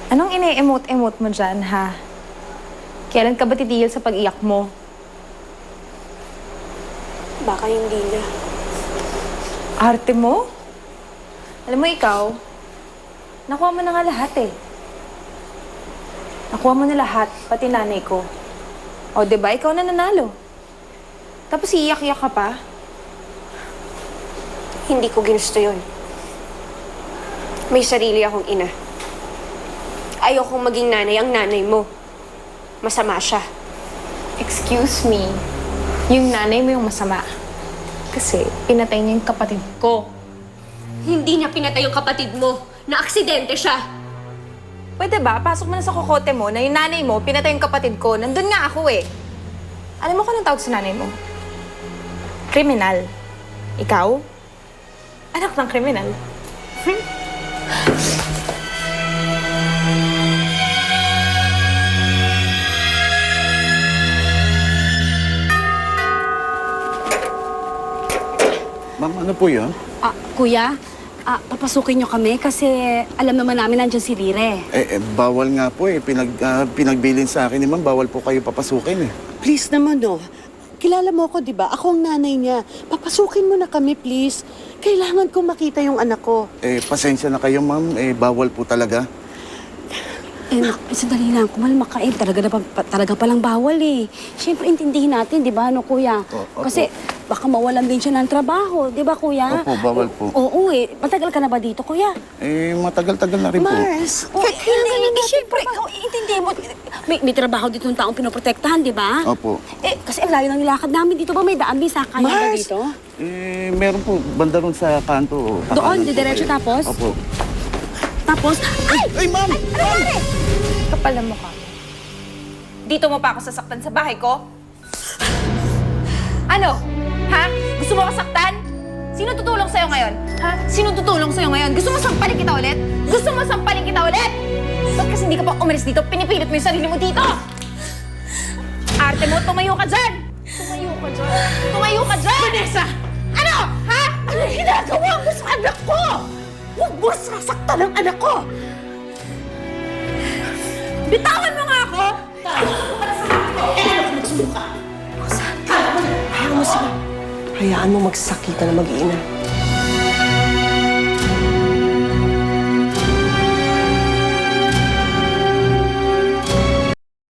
Anong ine-emote-emote mo dyan, ha? Kailan ka ba titigil sa pag-iyak mo? Baka hindi na. Arte mo? Alam mo ikaw, nakuha mo na nga lahat eh. Nakuha mo na lahat, pati nanay ko. O, diba? Ikaw na nanalo. Tapos iiyak-iyak ka pa? Hindi ko ginusto yun. May sarili akong ina. Ayokong maging nanay ang nanay mo. Masama siya. Excuse me, yung nanay mo yung masama. Kasi pinatay niya yung kapatid ko. Hindi niya pinatay yung kapatid mo. Na-aksidente siya. Pwede ba? Pasok mo na sa kokote mo na yung nanay mo, pinatay yung kapatid ko. Nandun nga ako eh. Alam mo kung anong tawag sa nanay mo? Kriminal. Ikaw? Anak ng kriminal. Ma'am, ano po yun? Kuya, papasukin niyo kami kasi alam naman namin nandiyan si Rire. Bawal nga po eh. Pinagbilin sa akin ni ma'am, bawal po kayo papasukin eh. Please naman, no. Kilala mo ako, di ba? Ako ang nanay niya. Papasukin mo na kami, please. Kailangan kong makita yung anak ko. Pasensya na kayo ma'am, bawal po talaga. Sandali lang, kumalma ka eh. Talaga palang bawal eh. Siyempre, intindihin natin, di ba, no, kuya? Opo. Kasi baka mawalan din siya ng trabaho, di ba, kuya? Opo, bawal po. Oo eh. Matagal ka na ba dito, kuya? Matagal-tagal na rin po. Mars, Hindi, siyempre, intindihin mo. May trabaho dito ng taong pinoprotektahan, di ba? Opo. Kasi ang layo ng nilakad namin dito ba? May daan, may sakay ba Mars! dito? Meron po, banda ron sa kanto. Doon, didiretso tapos? Opo. Tapos, Ay, ma'am! Kapal na mukha. Dito mo pa ako sasaktan sa bahay ko? Ano? Ha? Gusto mo kasaktan? Sino tutulong sa'yo ngayon? Ha? Sino tutulong sa'yo ngayon? Gusto mo sampalin kita ulit? Gusto mo sampalin kita ulit? Ba't kasi hindi ka pa umalis dito? Pinipilit mo yung sarili mo dito! Arte mo, tumayo ka dyan! Tumayo ka dyan! Tumayo ka dyan! Vanessa! Ano? Ha? ano ginagawa mo sa anak ko? Huwag mo sasaktan ang anak ko! Bitawan mo nga ako! Hayaan mo magsakita na mag-iina.